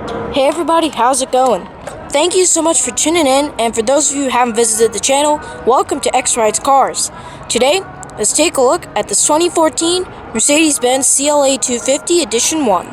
Hey everybody, how's it going? Thank you so much for tuning in, and for those of you who haven't visited the channel, welcome to X Rides Cars. Today, let's take a look at this 2014 Mercedes-Benz CLA250 Edition 1.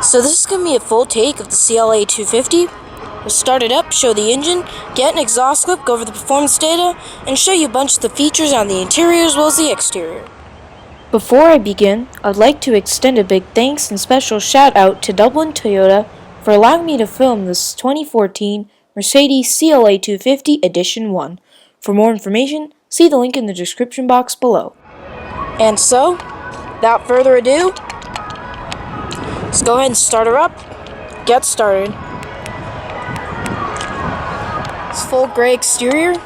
So this is going to be a full take of the CLA250. We'll start it up, show the engine, get an exhaust clip, go over the performance data, and show you a bunch of the features on the interior as well as the exterior. Before I begin, I'd like to extend a big thanks and special shout out to Dublin Toyota for allowing me to film this 2014 Mercedes CLA250 Edition 1. For more information, see the link in the description box below. And so, without further ado, let's go ahead and start her up, get started. It's full gray exterior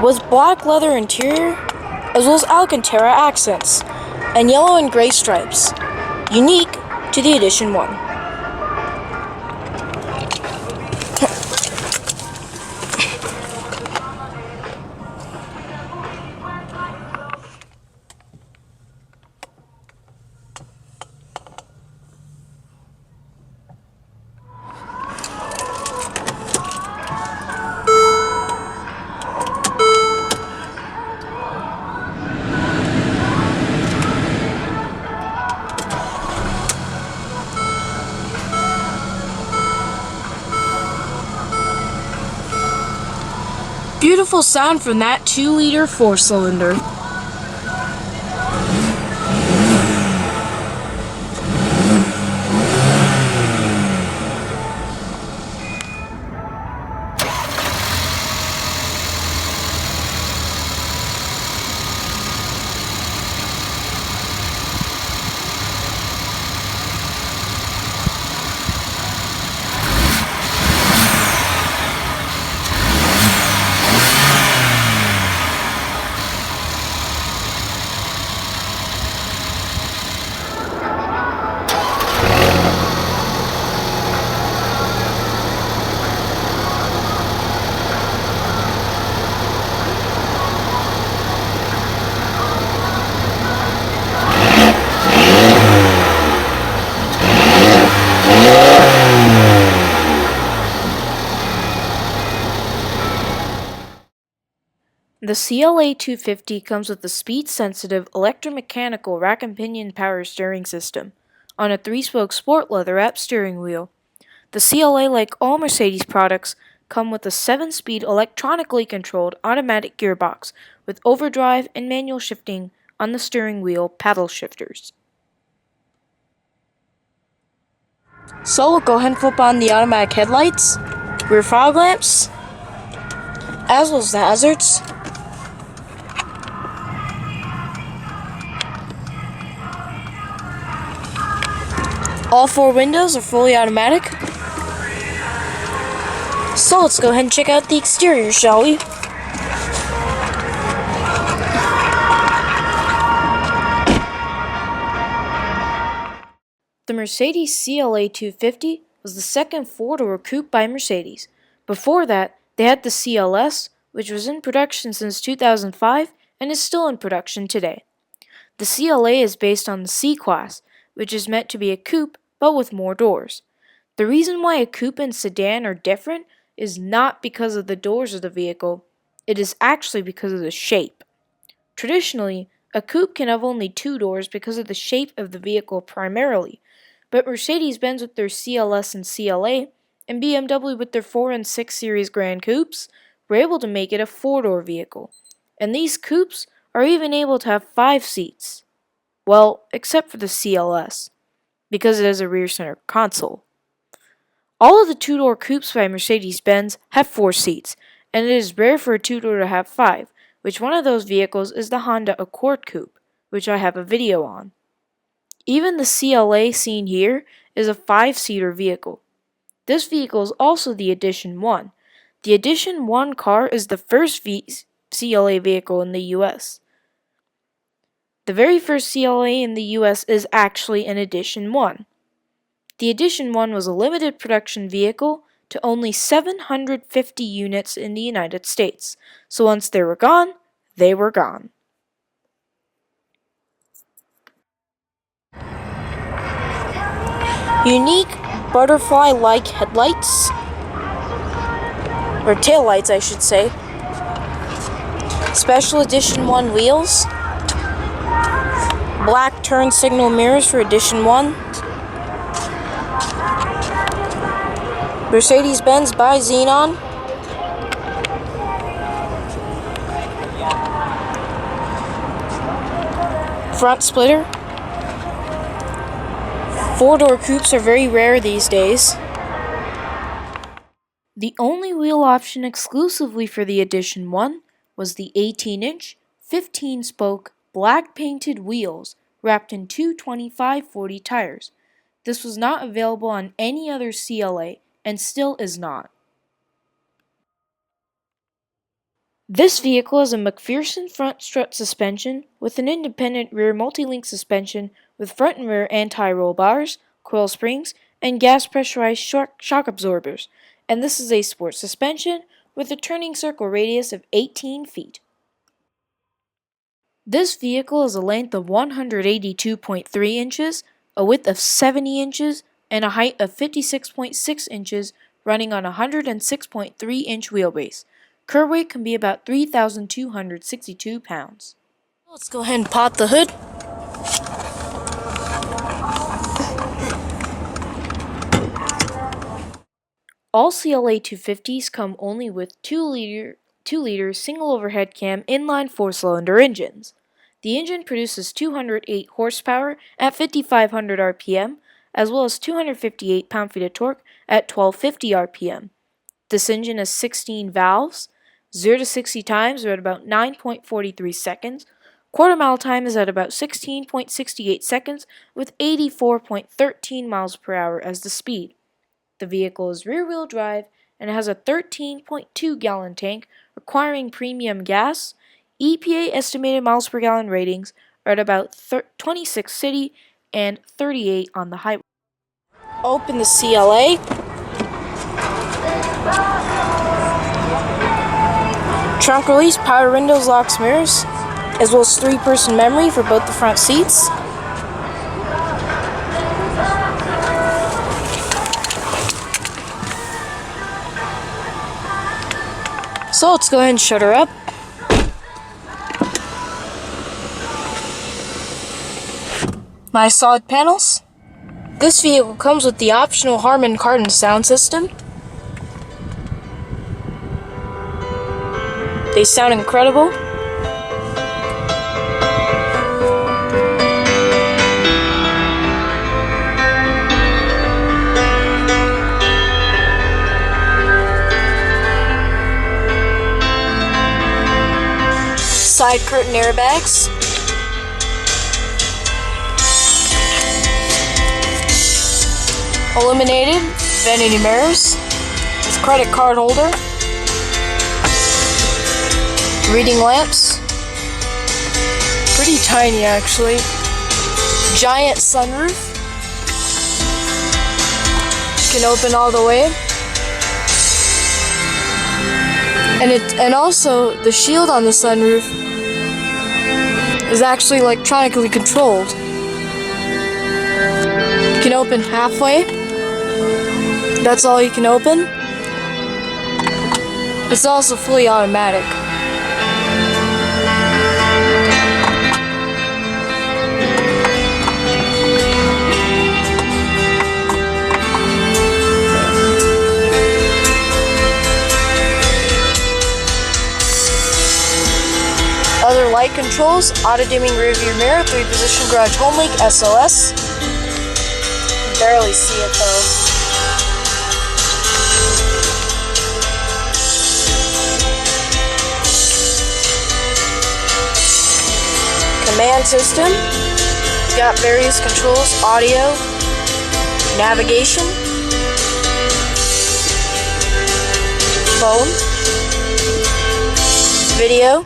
with black leather interior, as well as Alcantara accents, and yellow and gray stripes, unique to the Edition 1. Beautiful sound from that 2-liter 4-cylinder. The CLA250 comes with a speed-sensitive electromechanical rack and pinion power steering system on a 3-spoke sport leather wrap steering wheel. The CLA, like all Mercedes products, come with a 7-speed electronically controlled automatic gearbox with overdrive and manual shifting on the steering wheel paddle shifters. So we'll go ahead and flip on the automatic headlights, rear fog lamps, as well as the hazards. All 4 windows are fully automatic. So let's go ahead and check out the exterior, shall we? The Mercedes CLA250 was the second 4-door coupe by Mercedes. Before that, they had the CLS, which was in production since 2005 and is still in production today. The CLA is based on the C-Class, which is meant to be a coupe but with more doors. The reason why a coupe and sedan are different is not because of the doors of the vehicle, it is actually because of the shape. Traditionally, a coupe can have only 2 doors because of the shape of the vehicle primarily, but Mercedes-Benz with their CLS and CLA, and BMW with their 4 and 6 Series Grand Coupes, were able to make it a 4-door vehicle, and these coupes are even able to have 5 seats. Well, except for the CLS, because it has a rear center console. All of the 2-door coupes by Mercedes-Benz have 4 seats, and it is rare for a 2-door to have 5, which one of those vehicles is the Honda Accord Coupe, which I have a video on. Even the CLA seen here is a 5-seater vehicle. This vehicle is also the Edition 1. The Edition 1 car is the first CLA vehicle in the US. The very first CLA in the US is actually an Edition 1. The Edition 1 was a limited production vehicle to only 750 units in the United States, so once they were gone, they were gone. Unique butterfly-like headlights, or taillights I should say. Special Edition 1 wheels. Black turn signal mirrors for Edition 1. Mercedes-Benz by Xenon. Front splitter. 4-door coupes are very rare these days. The only wheel option exclusively for the Edition 1 was the 18-inch, 15-spoke, black painted wheels wrapped in two 25/40 tires. This was not available on any other CLA and still is not. This vehicle has a McPherson front strut suspension with an independent rear multi-link suspension with front and rear anti-roll bars, coil springs, and gas pressurized shock absorbers, and this is a sport suspension with a turning circle radius of 18 feet. This vehicle has a length of 182.3 inches, a width of 70 inches, and a height of 56.6 inches, running on a 106.3-inch wheelbase. Curb weight can be about 3,262 pounds. Let's go ahead and pop the hood. All CLA250s come only with 2-liter single overhead cam inline 4-cylinder engines. The engine produces 208 horsepower at 5,500 RPM, as well as 258 pound-feet of torque at 1,250 RPM. This engine has 16 valves. 0 to 60 times are at about 9.43 seconds. Quarter mile time is at about 16.68 seconds with 84.13 miles per hour as the speed. The vehicle is rear-wheel drive and has a 13.2-gallon tank requiring premium gas. EPA estimated miles per gallon ratings are at about 26 city and 38 on the highway. Open the CLA. Trunk release, power windows, locks, mirrors, as well as 3-person memory for both the front seats. So let's go ahead and shut her up. Nice solid panels. This vehicle comes with the optional Harman Kardon sound system. They sound incredible. Side curtain airbags. Illuminated vanity mirrors with credit card holder. Reading lamps. Pretty tiny actually. Giant sunroof. Can open all the way. And also the shield on the sunroof is actually electronically controlled. You can open halfway. That's all you can open. It's also fully automatic. Other light controls, auto-dimming rear-view mirror, 3-position garage home link, SOS. You can barely see it though. Command system. Got various controls, audio, navigation, phone, video.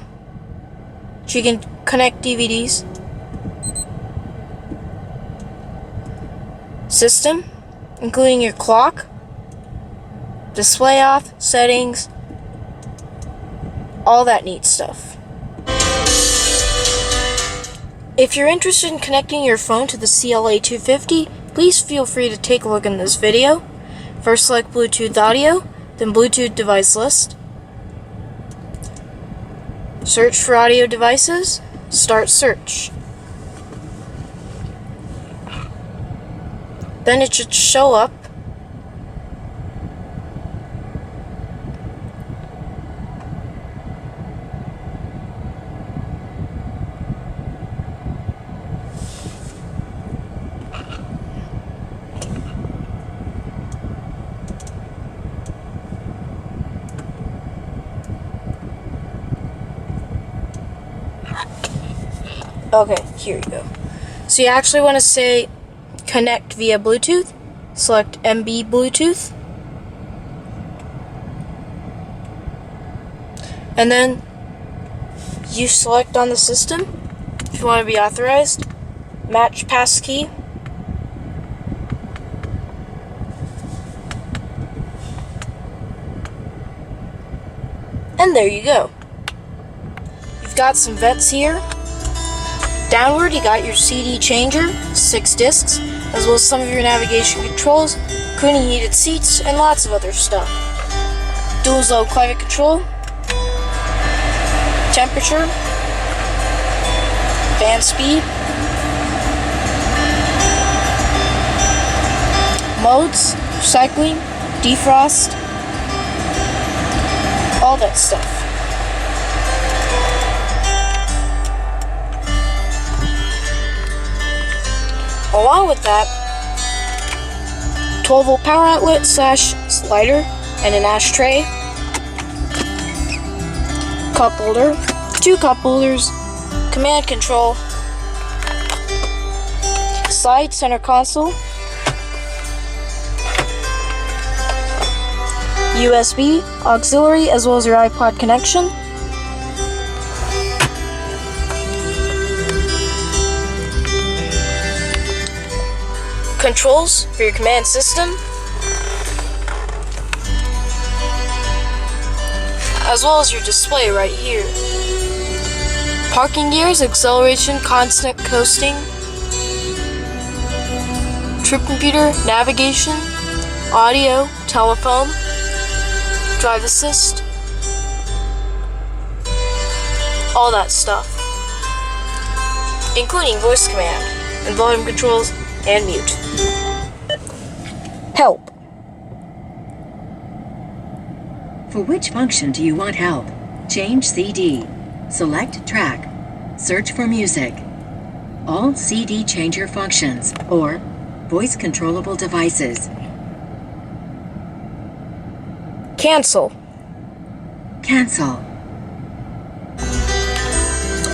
You can connect DVDs. System, including your clock, display off, settings, all that neat stuff. If you're interested in connecting your phone to the CLA250, Please feel free to take a look in this video. First select Bluetooth audio, then Bluetooth device list. Search for audio devices, start search. Then it should show up. Okay, here you go. So you actually want to say connect via Bluetooth. Select MB Bluetooth. And then you select on the system if you want to be authorized. Match passkey. And there you go. You've got some vents here. Downward, you got your CD changer, 6 discs, as well as some of your navigation controls, including heated seats, and lots of other stuff. Dual zone climate control, temperature, fan speed, modes, recycling, defrost, all that stuff. Along with that, 12-volt power outlet / slider and an ashtray, cup holder, 2 cup holders, command control, side center console, USB, auxiliary, as well as your iPod connection, controls for your command system, as well as your display right here. Parking gears, acceleration, constant coasting, trip computer, navigation, audio, telephone, drive assist, all that stuff, including voice command and volume controls and mute. Help. For which function do you want help? Change CD. Select track. Search for music. All CD changer functions or voice controllable devices. Cancel. Cancel.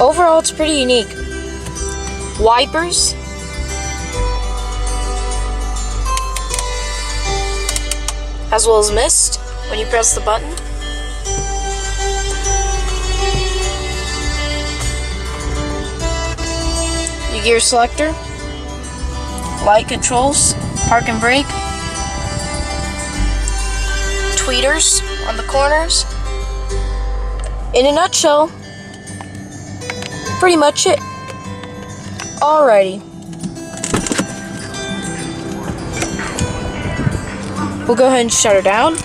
Overall, it's pretty unique. Wipers, as well as mist when you press the button. Your gear selector, light controls, park and brake, tweeters on the corners. In a nutshell, pretty much it. Alrighty. We'll go ahead and shut her down.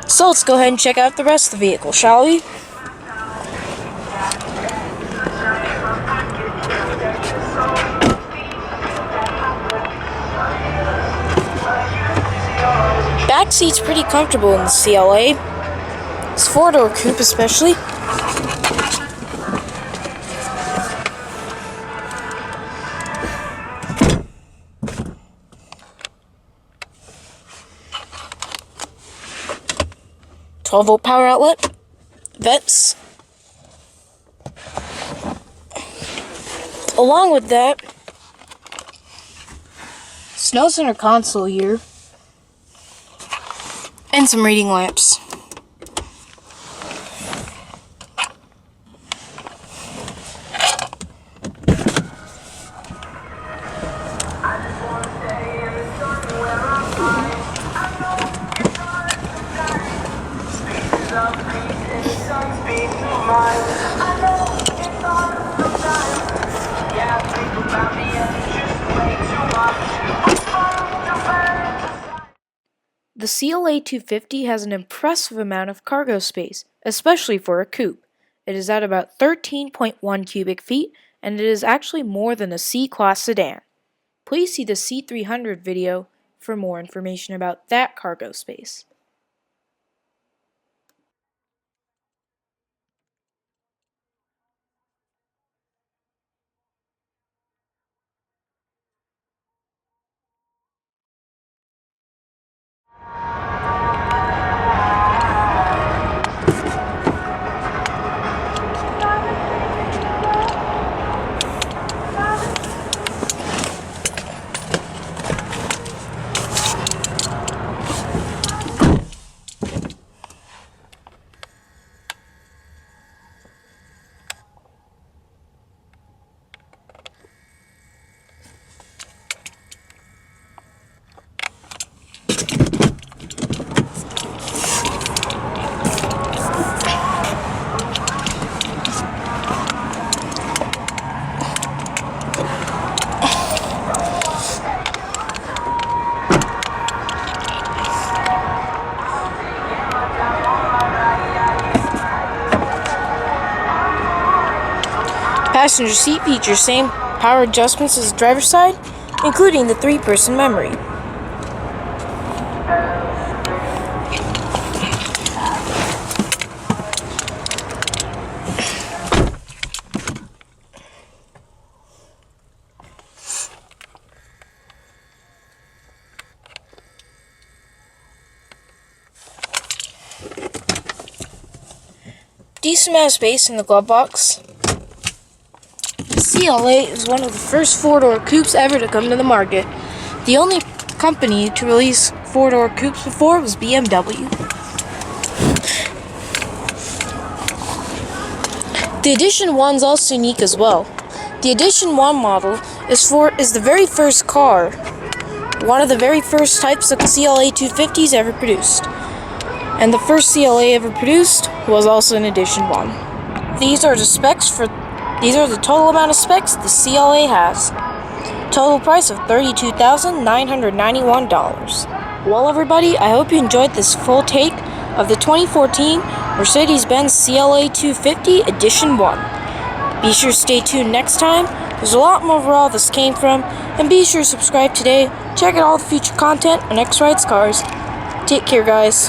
So let's go ahead and check out the rest of the vehicle, shall we? Back seat's pretty comfortable in the CLA. This 4-door coupe especially. Volt power outlet, vents. Along with that, snow center console here, and some reading lamps. CLA250 has an impressive amount of cargo space, especially for a coupe. It is at about 13.1 cubic feet, and it is actually more than a C-Class sedan. Please see the C300 video for more information about that cargo space. Passenger seat features same power adjustments as the driver's side, including the 3-person memory. Decent amount of space in the glove box. The CLA is one of the first 4-door coupes ever to come to the market. The only company to release 4-door coupes before was BMW. The Edition 1 is also unique as well. The Edition 1 model is the very first car, one of the very first types of CLA250s ever produced. And the first CLA ever produced was also an Edition 1. These are the total amount of specs the CLA has. Total price of $32,991. Well, everybody, I hope you enjoyed this full take of the 2014 Mercedes-Benz CLA250 Edition 1. Be sure to stay tuned next time. There's a lot more where all this came from, and be sure to subscribe today. Check out all the future content on X Rides Cars. Take care, guys.